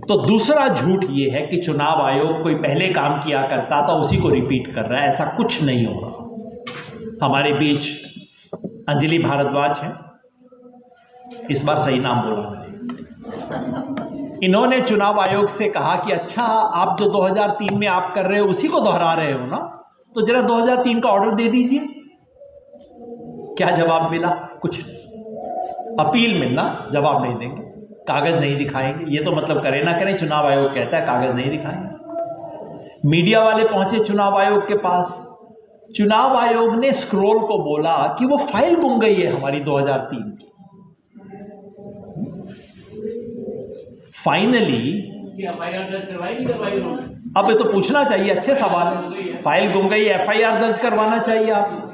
तो दूसरा झूठ ये है कि चुनाव आयोग कोई पहले काम किया करता था उसी को रिपीट कर रहा है। ऐसा कुछ नहीं हो रहा। हमारे बीच अंजलि भारद्वाज है, इस बार सही नाम बोला मैंने। इन्होंने चुनाव आयोग से कहा कि अच्छा, आप जो 2003 में आप कर रहे हो उसी को दोहरा रहे हो ना, तो जरा 2003 का ऑर्डर दे दीजिए। क्या जवाब मिला? कुछ अपील मिलना, जवाब नहीं देंगे, कागज नहीं दिखाएंगे। ये तो मतलब करें ना करें, चुनाव आयोग कहता है कागज नहीं दिखाएंगे। मीडिया वाले पहुंचे चुनाव आयोग के पास, चुनाव आयोग ने स्क्रोल को बोला कि वो फाइल गुम गई है हमारी 2003 की। फाइनली अब ये तो पूछना चाहिए, अच्छे सवाल है। फाइल गुम गई, एफआईआर दर्ज करवाना चाहिए आप।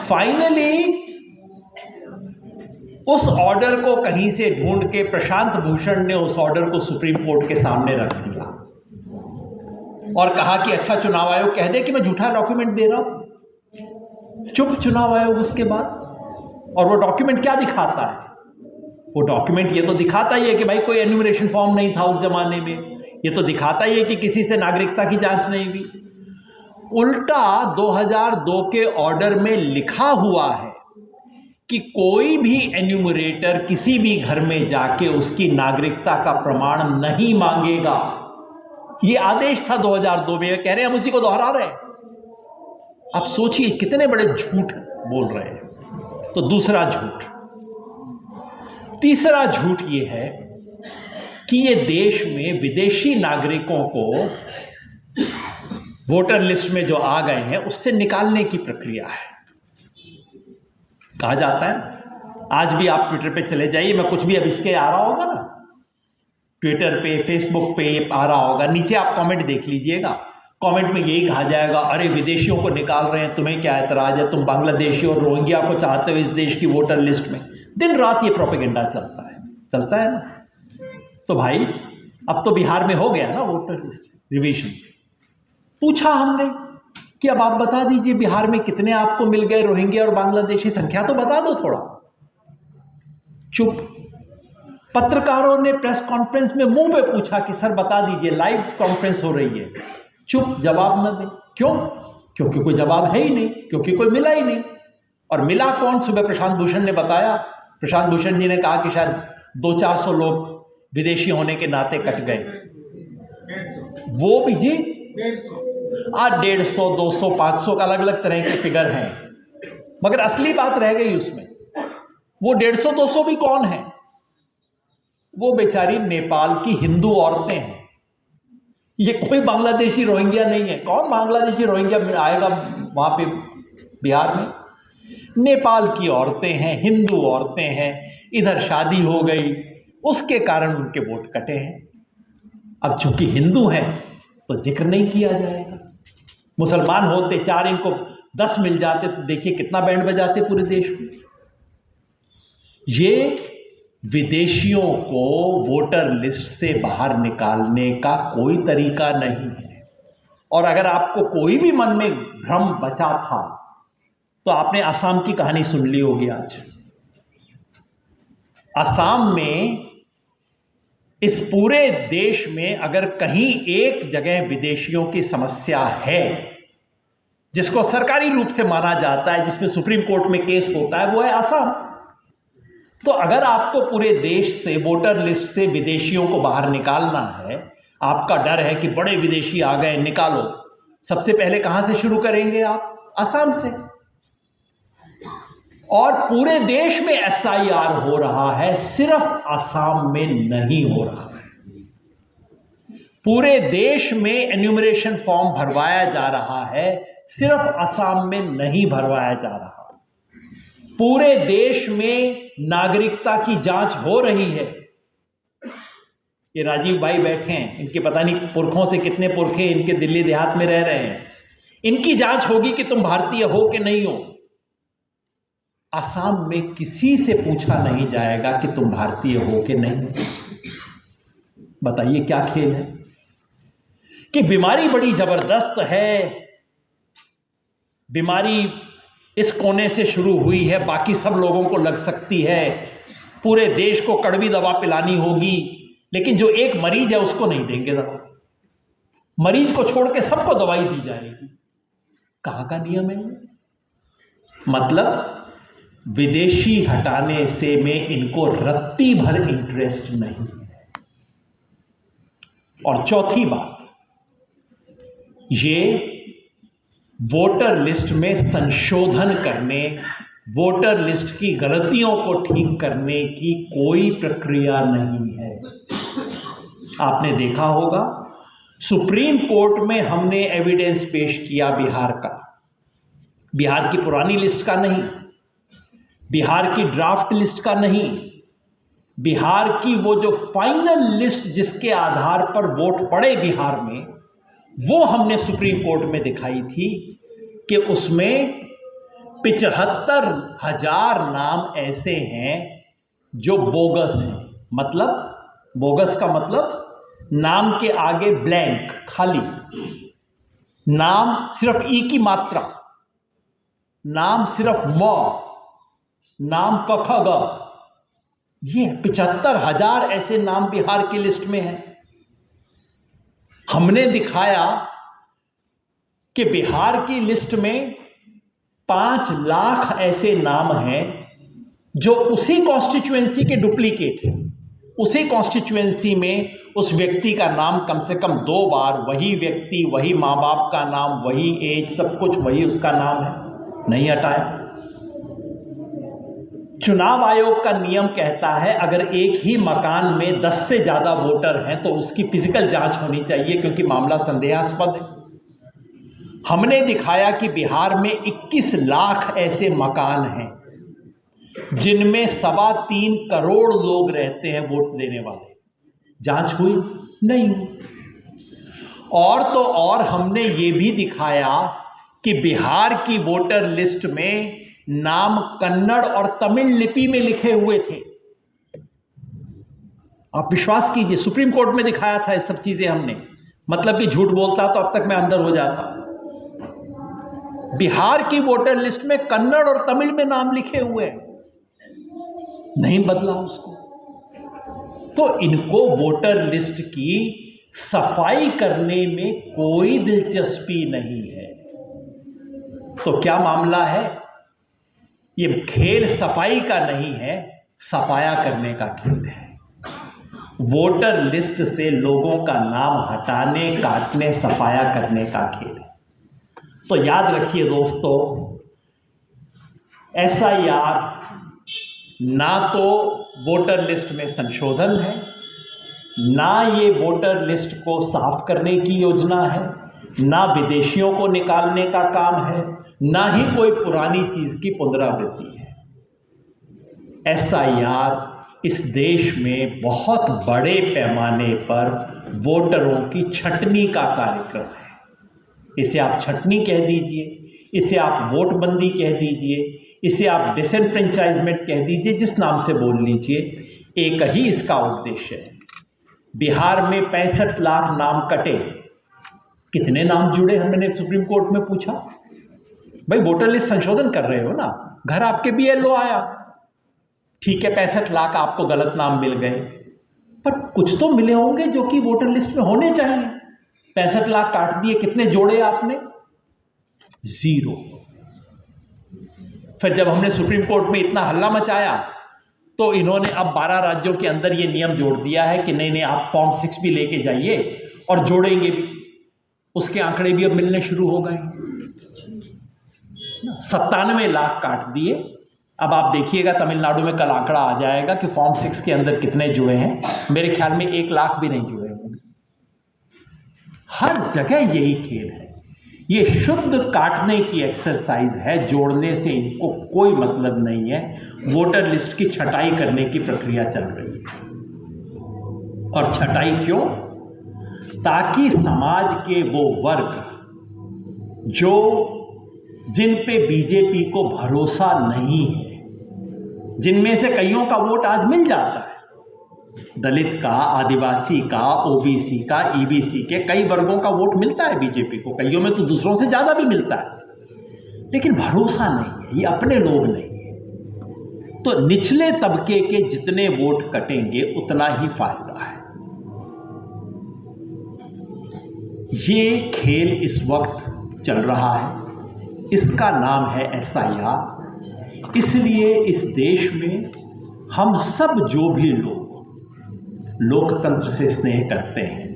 फाइनली उस ऑर्डर को कहीं से ढूंढ के प्रशांत भूषण ने उस ऑर्डर को सुप्रीम कोर्ट के सामने रख दिया और कहा कि अच्छा, चुनाव आयोग कह दे कि मैं झूठा डॉक्यूमेंट दे रहा हूं। चुप चुनाव आयोग उसके बाद। और वो डॉक्यूमेंट क्या दिखाता है? वो डॉक्यूमेंट ये तो दिखाता ही है कि भाई कोई एन्यूमरेशन फॉर्म नहीं था उस जमाने में। ये तो दिखाता ही है कि किसी से नागरिकता की जांच नहीं हुई। उल्टा 2002 के ऑर्डर में लिखा हुआ है कि कोई भी एन्यूमरेटर किसी भी घर में जाके उसकी नागरिकता का प्रमाण नहीं मांगेगा। ये आदेश था 2002 में। कह रहे हैं हम उसी को दोहरा रहे हैं। आप सोचिए कितने बड़े झूठ बोल रहे हैं। तो दूसरा झूठ। तीसरा झूठ ये है कि ये देश में विदेशी नागरिकों को वोटर लिस्ट में जो आ गए हैं उससे निकालने की प्रक्रिया है। कहा जाता है, आज भी आप ट्विटर पे चले जाइए, मैं कुछ भी अब इसके आ रहा होगा ना, ट्विटर पे, फेसबुक पे आ रहा होगा, नीचे आप कमेंट देख लीजिएगा। कमेंट में यही कहा जाएगा, अरे विदेशियों को निकाल रहे हैं, तुम्हें क्या एतराज है, तुम बांग्लादेशी और रोहिंग्या को चाहते हो इस देश की वोटर लिस्ट में। दिन रात ये प्रोपेगेंडा चलता है ना। तो भाई अब तो बिहार में हो गया ना वोटर लिस्ट रिवीजन। पूछा हमने कि अब आप बता दीजिए बिहार में कितने आपको मिल गए रोहिंग्या और बांग्लादेशी, संख्या तो बता दो थोड़ा। चुप। पत्रकारों ने प्रेस कॉन्फ्रेंस में मुंह पे पूछा कि सर बता दीजिए, लाइव कॉन्फ्रेंस हो रही है। चुप, जवाब न दे। क्यों? क्योंकि कोई जवाब है ही नहीं, क्योंकि कोई मिला ही नहीं। और मिला कौन? सुबह प्रशांत भूषण ने बताया। प्रशांत भूषण जी ने कहा कि शायद 200-400 लोग विदेशी होने के नाते कट गए। वो भी जी 150, 200, 500 का अलग अलग तरह के फिगर हैं, मगर असली बात रह गई उसमें। वो 150-200 भी कौन है? वो बेचारी नेपाल की हिंदू औरतें हैं। ये कोई बांग्लादेशी रोहिंग्या नहीं है। कौन बांग्लादेशी रोहिंग्या आएगा वहां पे बिहार में? नेपाल की औरतें हैं, हिंदू औरतें हैं, इधर शादी हो गई, उसके कारण उनके वोट कटे हैं। अब चूंकि हिंदू हैं तो जिक्र नहीं किया जाएगा। मुसलमान होते 4, इनको 10 मिल जाते तो देखिए कितना बैंड बजाते पूरे देश में। ये विदेशियों को वोटर लिस्ट से बाहर निकालने का कोई तरीका नहीं है। और अगर आपको कोई भी मन में भ्रम बचा था तो आपने असम की कहानी सुन ली होगी। आज असम में, इस पूरे देश में अगर कहीं एक जगह विदेशियों की समस्या है जिसको सरकारी रूप से माना जाता है, जिसमें सुप्रीम कोर्ट में केस होता है, वो है असम। तो अगर आपको पूरे देश से, वोटर लिस्ट से विदेशियों को बाहर निकालना है, आपका डर है कि बड़े विदेशी आ गए निकालो, सबसे पहले कहां से शुरू करेंगे आप? असम से। और पूरे देश में एसआईआर हो रहा है, सिर्फ असम में नहीं हो रहा है। पूरे देश में एन्यूमरेशन फॉर्म भरवाया जा रहा है, सिर्फ असम में नहीं भरवाया जा रहा। पूरे देश में नागरिकता की जांच हो रही है। ये राजीव भाई बैठे हैं, इनके पता नहीं पुरखों से कितने पुरखे इनके दिल्ली देहात में रह रहे हैं। इनकी जांच होगी कि तुम भारतीय हो कि नहीं हो। असम में किसी से पूछा नहीं जाएगा कि तुम भारतीय हो कि नहीं। बताइए क्या खेल है? कि बीमारी बड़ी जबरदस्त है, बीमारी इस कोने से शुरू हुई है, बाकी सब लोगों को लग सकती है, पूरे देश को कड़वी दवा पिलानी होगी, लेकिन जो एक मरीज है उसको नहीं देंगे दवा। मरीज को छोड़ के सबको दवाई दी जाएगी। कहां का नियम है? मतलब विदेशी हटाने से में इनको रत्ती भर इंटरेस्ट नहीं है। और चौथी बात, ये वोटर लिस्ट में संशोधन करने, वोटर लिस्ट की गलतियों को ठीक करने की कोई प्रक्रिया नहीं है। आपने देखा होगा सुप्रीम कोर्ट में हमने एविडेंस पेश किया बिहार का, बिहार की पुरानी लिस्ट का नहीं, बिहार की ड्राफ्ट लिस्ट का नहीं, बिहार की वो जो फाइनल लिस्ट जिसके आधार पर वोट पड़े बिहार में, वो हमने सुप्रीम कोर्ट में दिखाई थी कि उसमें 75,000 नाम ऐसे हैं जो बोगस हैं। मतलब बोगस का मतलब नाम के आगे ब्लैंक, खाली नाम, सिर्फ ई की मात्रा, नाम सिर्फ म, नाम पख ग, ये 75,000 ऐसे नाम बिहार की लिस्ट में हैं। हमने दिखाया कि बिहार की लिस्ट में 5 लाख ऐसे नाम हैं जो उसी कॉन्स्टिट्यूएंसी के डुप्लीकेट हैं। उसी कॉन्स्टिट्यूएंसी में उस व्यक्ति का नाम कम से कम 2 बार, वही व्यक्ति, वही माँ बाप का नाम, वही एज, सब कुछ वही उसका नाम है, नहीं हटाया। चुनाव आयोग का नियम कहता है अगर एक ही मकान में 10 से ज्यादा वोटर हैं तो उसकी फिजिकल जांच होनी चाहिए, क्योंकि मामला संदेहास्पद है। हमने दिखाया कि बिहार में 21 लाख ऐसे मकान हैं जिनमें 3.25 करोड़ लोग रहते हैं वोट देने वाले। जांच हुई? नहीं। और तो और हमने ये भी दिखाया कि बिहार की वोटर लिस्ट में नाम कन्नड़ और तमिल लिपि में लिखे हुए थे। आप विश्वास कीजिए, सुप्रीम कोर्ट में दिखाया था ये सब चीजें हमने। मतलब कि झूठ बोलता तो अब तक मैं अंदर हो जाता। बिहार की वोटर लिस्ट में कन्नड़ और तमिल में नाम लिखे हुए हैं, नहीं बदला उसको। तो इनको वोटर लिस्ट की सफाई करने में कोई दिलचस्पी नहीं है। तो क्या मामला है? ये खेल सफाई का नहीं है, सफाया करने का खेल है। वोटर लिस्ट से लोगों का नाम हटाने, काटने, सफाया करने का खेल है। तो याद रखिए दोस्तों, SIR ना तो वोटर लिस्ट में संशोधन है, ना ये वोटर लिस्ट को साफ करने की योजना है, ना विदेशियों को निकालने का काम है, ना ही कोई पुरानी चीज की पुनरावृत्ति है। SIR इस देश में बहुत बड़े पैमाने पर वोटरों की छंटनी का कार्यक्रम है। इसे आप छंटनी कह दीजिए, इसे आप वोटबंदी कह दीजिए, इसे आप डिसएनफ्रेंचाइजमेंट कह दीजिए, जिस नाम से बोल लीजिए, एक ही इसका उद्देश्य है। बिहार में 65 लाख नाम कटे, कितने नाम जुड़े? हमने सुप्रीम कोर्ट में पूछा। भाई वोटर लिस्ट संशोधन कर रहे हो ना, घर आपके BLO आया, ठीक है 65 लाख आपको गलत नाम मिल गए, पर कुछ तो मिले होंगे जो कि वोटर लिस्ट में होने चाहिए। 65 लाख काट दिए, कितने जोड़े आपने? 0। फिर जब हमने सुप्रीम कोर्ट में इतना हल्ला मचाया तो इन्होंने अब 12 राज्यों के अंदर ये नियम जोड़ दिया है कि नहीं नहीं, आप फॉर्म 6 भी लेके जाइए और जोड़ेंगे भी। उसके आंकड़े भी अब मिलने शुरू हो गए। 97 लाख काट दिए। अब आप देखिएगा तमिलनाडु में कल आंकड़ा आ जाएगा कि फॉर्म 6 के अंदर कितने जुड़े हैं। मेरे ख्याल में 1 लाख भी नहीं जुड़े होंगे। हर जगह यही खेल है। ये शुद्ध काटने की एक्सरसाइज है, जोड़ने से इनको कोई मतलब नहीं है। वोटर लिस्ट की छटाई करने की प्रक्रिया चल रही है। और छटाई क्यों? ताकि समाज के वो वर्ग जो जिन पे बीजेपी को भरोसा नहीं है, जिनमें से कईयों का वोट आज मिल जाता है, दलित का, आदिवासी का, OBC का, EBC के कई वर्गों का वोट मिलता है बीजेपी को, कईयों में तो दूसरों से ज्यादा भी मिलता है, लेकिन भरोसा नहीं है, ये अपने लोग नहीं है। तो निचले तबके के जितने वोट कटेंगे उतना ही फायदा है। ये खेल इस वक्त चल रहा है, इसका नाम है SIR। इसलिए इस देश में हम सब जो भी लोग लोकतंत्र से स्नेह करते हैं,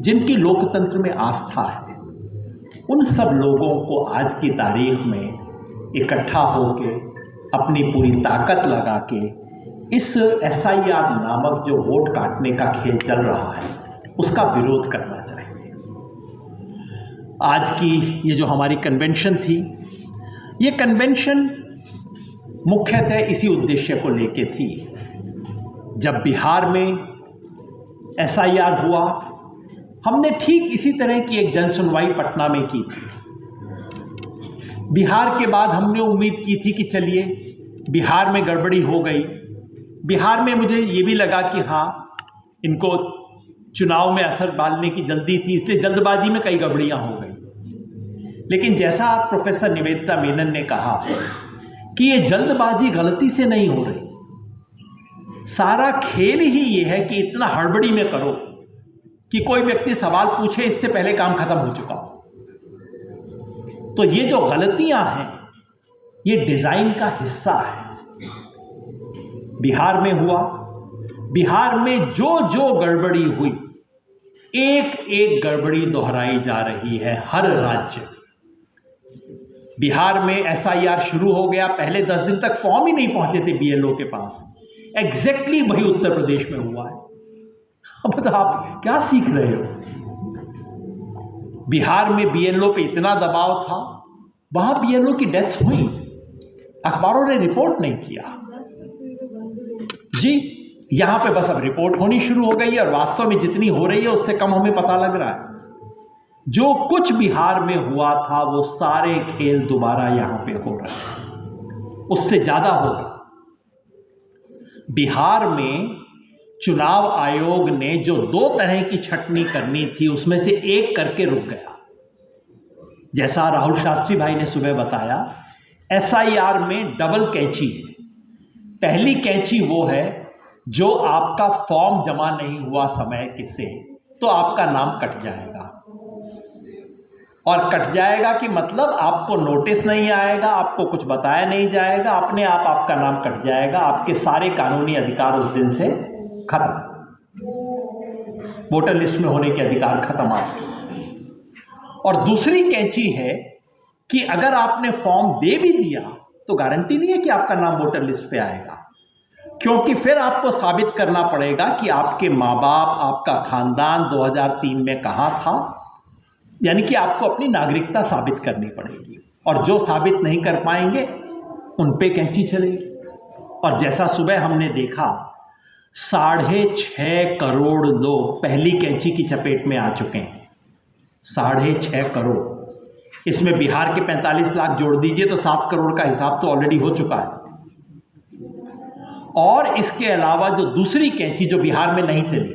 जिनकी लोकतंत्र में आस्था है, उन सब लोगों को आज की तारीख में इकट्ठा होके अपनी पूरी ताकत लगा के इस SIR नामक जो वोट काटने का खेल चल रहा है उसका विरोध करना चाहिए। आज की ये जो हमारी कन्वेंशन थी, ये कन्वेंशन मुख्यतः इसी उद्देश्य को लेके थी। जब बिहार में SIR हुआ, हमने ठीक इसी तरह की एक जन सुनवाई पटना में की थी। बिहार के बाद हमने उम्मीद की थी कि चलिए बिहार में गड़बड़ी हो गई। बिहार में मुझे ये भी लगा कि हाँ, इनको चुनाव में असर डालने की जल्दी थी, इसलिए जल्दबाजी में कई गड़बड़ियां हो गई। लेकिन जैसा आप प्रोफेसर निवेदिता मेनन ने कहा कि ये जल्दबाजी गलती से नहीं हो रही, सारा खेल ही ये है कि इतना हड़बड़ी में करो कि कोई व्यक्ति सवाल पूछे इससे पहले काम खत्म हो चुका हो। तो ये जो गलतियां हैं, ये डिजाइन का हिस्सा है। बिहार में हुआ, बिहार में जो जो गड़बड़ी हुई, एक एक गड़बड़ी दोहराई जा रही है हर राज्य। बिहार में SIR शुरू हो गया, पहले 10 दिन तक फॉर्म ही नहीं पहुंचे थे BLO के पास। एग्जैक्टली वही उत्तर प्रदेश में हुआ है। अब तो आप क्या सीख रहे हो? बिहार में BLO पे इतना दबाव था, वहां BLO की डेथ्स हुई, अखबारों ने रिपोर्ट नहीं किया जी। यहां पे बस अब रिपोर्ट होनी शुरू हो गई है और वास्तव में जितनी हो रही है उससे कम हमें पता लग रहा है। जो कुछ बिहार में हुआ था वो सारे खेल दोबारा यहां पे हो रहे हैं, उससे ज्यादा होगा। बिहार में चुनाव आयोग ने जो 2 तरह की छटनी करनी थी उसमें से एक करके रुक गया। जैसा राहुल शास्त्री भाई ने सुबह बताया, SIR में डबल कैंची। पहली कैंची वो है जो आपका फॉर्म जमा नहीं हुआ समय से, तो आपका नाम कट जाएगा। और कट जाएगा कि मतलब आपको नोटिस नहीं आएगा, आपको कुछ बताया नहीं जाएगा, अपने आप आपका नाम कट जाएगा, आपके सारे कानूनी अधिकार उस दिन से खत्म, वोटर लिस्ट में होने के अधिकार खत्म आपके। और दूसरी कैंची है कि अगर आपने फॉर्म दे भी दिया तो गारंटी नहीं है कि आपका नाम वोटर लिस्ट पे आएगा, क्योंकि फिर आपको साबित करना पड़ेगा कि आपके माँ बाप, आपका खानदान 2003 में कहाँ था। यानी कि आपको अपनी नागरिकता साबित करनी पड़ेगी, और जो साबित नहीं कर पाएंगे उन पे कैंची चलेगी। और जैसा सुबह हमने देखा, 6.5 करोड़ लोग पहली कैंची की चपेट में आ चुके हैं। 6.5 करोड़, इसमें बिहार के 45 लाख जोड़ दीजिए तो 7 करोड़ का हिसाब तो ऑलरेडी हो चुका है। और इसके अलावा जो दूसरी कैंची जो बिहार में नहीं चली,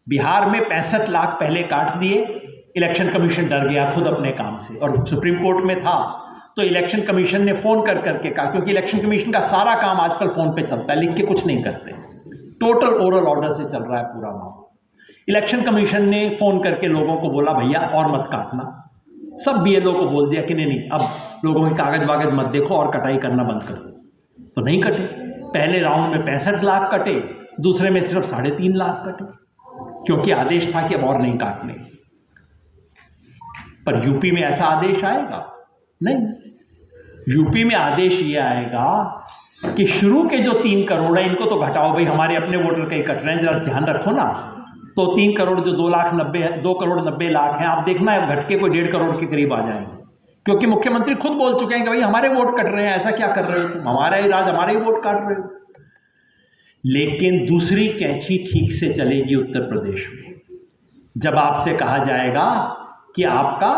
बिहार में 65 लाख पहले काट दिए। इलेक्शन कमीशन डर गया खुद अपने काम से, और सुप्रीम कोर्ट में था तो इलेक्शन कमीशन ने फोन कर करके कहा, क्योंकि इलेक्शन कमीशन का सारा काम आजकल फोन पे चलता है, लिख के कुछ नहीं करते, टोटल ओरल ऑर्डर से चल रहा है पूरा मामला। इलेक्शन कमीशन ने फोन करके लोगों को बोला भैया और मत काटना। सब BLO को बोल दिया कि नहीं, अब लोगों के कागज वागज मत देखो और कटाई करना बंद कर दो। तो नहीं कटे। पहले राउंड में 65 लाख कटे, दूसरे में सिर्फ 3.5 लाख कटे, क्योंकि आदेश था कि अब और नहीं काटने। पर यूपी में ऐसा आदेश आएगा? नहीं। यूपी में आदेश ये आएगा कि शुरू के जो 3 करोड़ है इनको तो घटाओ भाई, हमारे अपने वोटर कहीं कट रहे हैं, जरा ध्यान रखो ना। तो 3 करोड़ जो 2 करोड़ 90 लाख हैं, आप देखना है घट के कोई 1.5 करोड़ के करीब आ जाएंगे, क्योंकि मुख्यमंत्री खुद बोल चुके हैं कि भाई हमारे वोट कट रहे हैं, ऐसा क्या कर रहे हो तुम, हमारा ही राज, हमारे ही वोट काट रहे हो। लेकिन दूसरी कैंची ठीक से चलेगी उत्तर प्रदेश में, जब आपसे कहा जाएगा कि आपका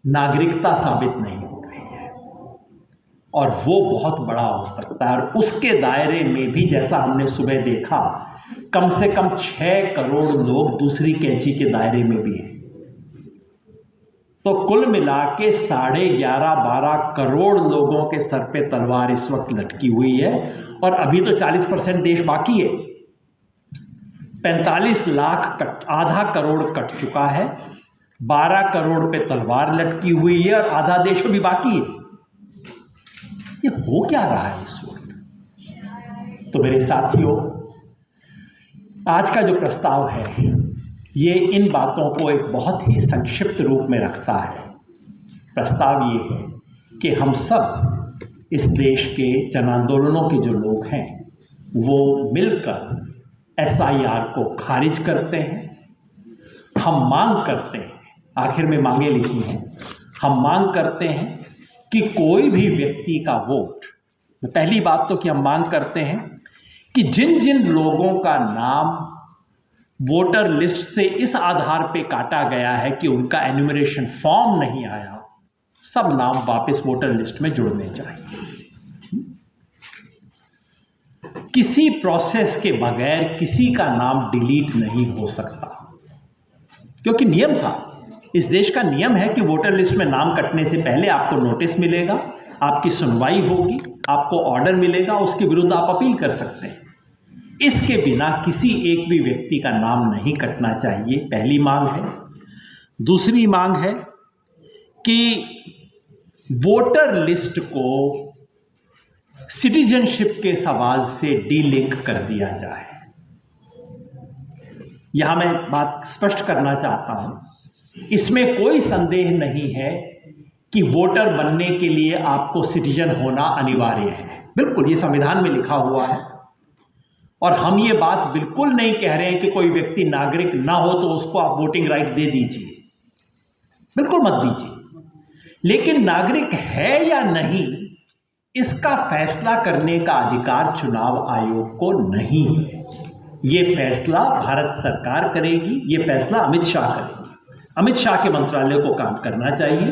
नागरिकता साबित नहीं हो रही है, और वो बहुत बड़ा हो सकता है। और उसके दायरे में भी जैसा हमने सुबह देखा, कम से कम 6 करोड़ लोग दूसरी कैंची के दायरे में भी हैं। तो कुल मिला के 11.5-12 करोड़ लोगों के सर पे तलवार इस वक्त लटकी हुई है, और अभी तो 40% देश बाकी है। 45 लाख आधा करोड़ कट चुका है, 12 करोड़ पे तलवार लटकी हुई है और आधा देश अभी बाकी है। ये हो क्या रहा है इस वक्त? तो मेरे साथियों, आज का जो प्रस्ताव है ये इन बातों को एक बहुत ही संक्षिप्त रूप में रखता है। प्रस्ताव ये है कि हम सब इस देश के जन आंदोलनों के जो लोग हैं वो मिलकर SIR को खारिज करते हैं। हम मांग करते हैं, आखिर में मांगे लिखी हैं, हम मांग करते हैं कि कोई भी व्यक्ति का वोट, पहली बात तो कि हम मांग करते हैं कि जिन जिन लोगों का नाम वोटर लिस्ट से इस आधार पे काटा गया है कि उनका एन्यूमरेशन फॉर्म नहीं आया, सब नाम वापस वोटर लिस्ट में जुड़ने चाहिए। किसी प्रोसेस के बगैर किसी का नाम डिलीट नहीं हो सकता, क्योंकि नियम था, इस देश का नियम है कि वोटर लिस्ट में नाम कटने से पहले आपको नोटिस मिलेगा, आपकी सुनवाई होगी, आपको ऑर्डर मिलेगा, उसके विरुद्ध आप अपील कर सकते हैं। इसके बिना किसी एक भी व्यक्ति का नाम नहीं कटना चाहिए, पहली मांग है। दूसरी मांग है कि वोटर लिस्ट को सिटीजनशिप के सवाल से डीलिंक कर दिया जाए। यहां मैं बात स्पष्ट करना चाहता हूं, इसमें कोई संदेह नहीं है कि वोटर बनने के लिए आपको सिटीजन होना अनिवार्य है, बिल्कुल ये संविधान में लिखा हुआ है। और हम ये बात बिल्कुल नहीं कह रहे हैं कि कोई व्यक्ति नागरिक ना हो तो उसको आप वोटिंग राइट दे दीजिए, बिल्कुल मत दीजिए। लेकिन नागरिक है या नहीं, इसका फैसला करने का अधिकार चुनाव आयोग को नहीं है। ये फैसला भारत सरकार करेगी, ये फैसला अमित शाह करेगी। अमित शाह के मंत्रालय को काम करना चाहिए,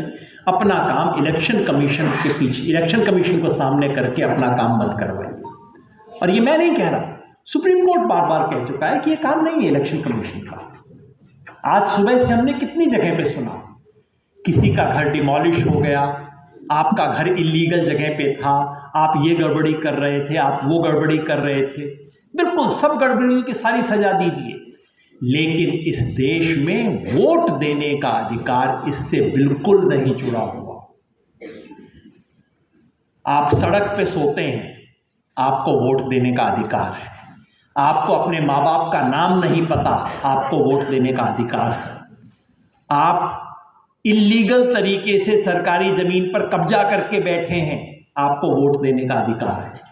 अपना काम इलेक्शन कमीशन के पीछे, इलेक्शन कमीशन को सामने करके अपना काम मत करवाइए। और ये मैं नहीं कह रहा, सुप्रीम कोर्ट बार बार कह चुका है कि ये काम नहीं है इलेक्शन कमीशन का। आज सुबह से हमने कितनी जगह पे सुना, किसी का घर डिमोलिश हो गया, आपका घर इलीगल जगह पे था, आप ये गड़बड़ी कर रहे थे, आप वो गड़बड़ी कर रहे थे। बिल्कुल सब गड़बड़ियों की सारी सजा दीजिए, लेकिन इस देश में वोट देने का अधिकार इससे बिल्कुल नहीं जुड़ा हुआ। आप सड़क पे सोते हैं, आपको वोट देने का अधिकार है। आपको अपने माँ बाप का नाम नहीं पता, आपको वोट देने का अधिकार है। आप इल्लीगल तरीके से सरकारी जमीन पर कब्जा करके बैठे हैं, आपको वोट देने का अधिकार है।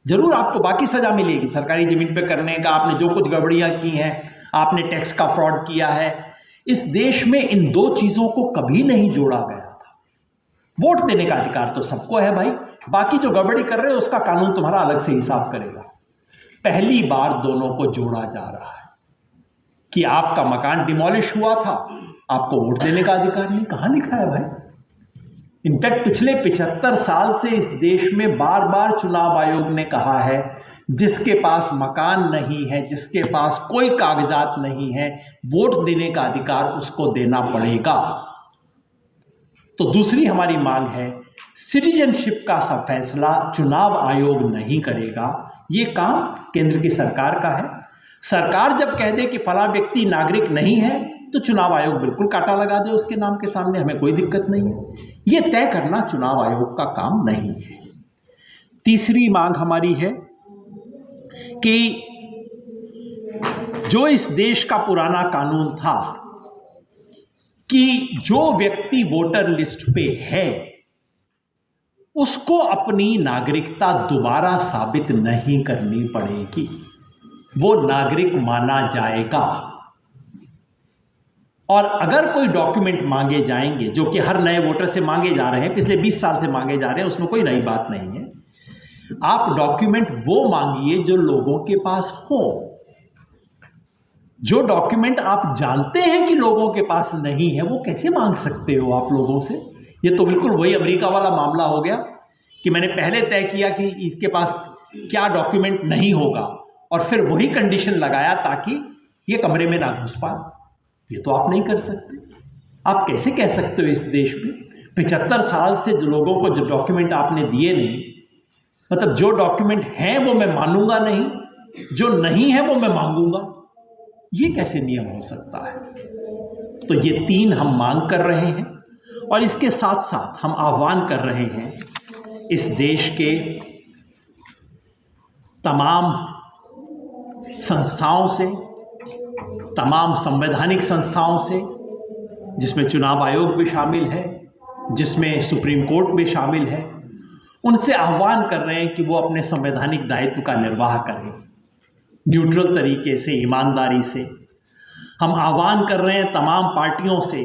जरूर आपको बाकी सजा मिलेगी सरकारी जमीन पे करने का, आपने जो कुछ गड़बड़ियां की हैं, आपने टैक्स का फ्रॉड किया है। इस देश में इन दो चीजों को कभी नहीं जोड़ा गया था। वोट देने का अधिकार तो सबको है भाई, बाकी जो गड़बड़ी कर रहे हो उसका कानून तुम्हारा अलग से हिसाब करेगा। पहली बार दोनों को जोड़ा जा रहा है कि आपका मकान डिमोलिश हुआ था, आपको वोट देने का अधिकार नहीं। कहां लिखा है भाई? इनफैक्ट पिछले 75 साल से इस देश में बार बार चुनाव आयोग ने कहा है, जिसके पास मकान नहीं है, जिसके पास कोई कागजात नहीं है, वोट देने का अधिकार उसको देना पड़ेगा। तो दूसरी हमारी मांग है, सिटीजनशिप का सब फैसला चुनाव आयोग नहीं करेगा, ये काम केंद्र की सरकार का है। सरकार जब कह दे कि फला व्यक्ति नागरिक नहीं है तो चुनाव आयोग बिल्कुल कांटा लगा दे उसके नाम के सामने, हमें कोई दिक्कत नहीं है। ये तय करना चुनाव आयोग का काम नहीं है। तीसरी मांग हमारी है कि जो इस देश का पुराना कानून था कि जो व्यक्ति वोटर लिस्ट पे है उसको अपनी नागरिकता दोबारा साबित नहीं करनी पड़ेगी, वो नागरिक माना जाएगा। और अगर कोई डॉक्यूमेंट मांगे जाएंगे, जो कि हर नए वोटर से मांगे जा रहे हैं, पिछले 20 साल से मांगे जा रहे हैं, उसमें कोई नई बात नहीं है। आप डॉक्यूमेंट वो मांगिए जो लोगों के पास हो। जो डॉक्यूमेंट आप जानते हैं कि लोगों के पास नहीं है, वो कैसे मांग सकते हो आप लोगों से? ये तो बिल्कुल वही अमेरिका वाला मामला हो गया कि मैंने पहले तय किया कि इसके पास क्या डॉक्यूमेंट नहीं होगा और फिर वही कंडीशन लगाया ताकि ये कमरे में ना घुस पाए। ये तो आप नहीं कर सकते। आप कैसे कह सकते हो इस देश में 75 साल से जो लोगों को जो डॉक्यूमेंट आपने दिए नहीं, मतलब जो डॉक्यूमेंट हैं वो मैं मानूंगा नहीं, जो नहीं है वो मैं मांगूंगा। ये कैसे नियम हो सकता है? तो ये 3 हम मांग कर रहे हैं और इसके साथ साथ हम आह्वान कर रहे हैं इस देश के तमाम संस्थाओं से, तमाम संवैधानिक संस्थाओं से, जिसमें चुनाव आयोग भी शामिल है, जिसमें सुप्रीम कोर्ट भी शामिल है, उनसे आह्वान कर रहे हैं कि वो अपने संवैधानिक दायित्व का निर्वाह करें न्यूट्रल तरीके से, ईमानदारी से। हम आह्वान कर रहे हैं तमाम पार्टियों से,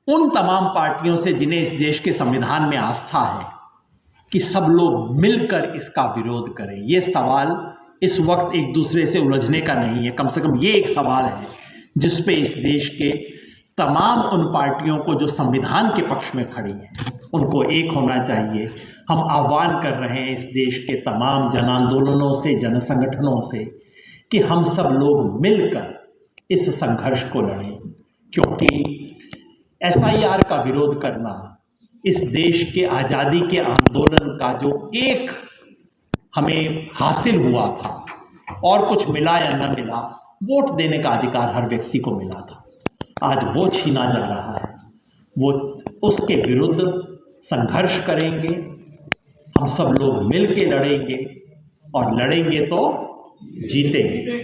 उन तमाम पार्टियों से जिन्हें इस देश के संविधान में आस्था है, कि सब लोग मिलकर इसका विरोध करें। ये सवाल इस वक्त एक दूसरे से उलझने का नहीं है, कम से कम ये एक सवाल है जिस पे इस देश के तमाम उन पार्टियों को जो संविधान के पक्ष में खड़ी हैं, उनको एक होना चाहिए। हम आह्वान कर रहे हैं इस देश के तमाम जन आंदोलनों से, जन संगठनों से, कि हम सब लोग मिलकर इस संघर्ष को लड़ें, क्योंकि SIR का विरोध करना इस देश के आज़ादी के आंदोलन का जो एक हमें हासिल हुआ था, और कुछ मिला या न मिला, वोट देने का अधिकार हर व्यक्ति को मिला था, आज वो छीना जा रहा है। वो उसके विरुद्ध संघर्ष करेंगे, हम सब लोग मिल के लड़ेंगे, और लड़ेंगे तो जीतेंगे।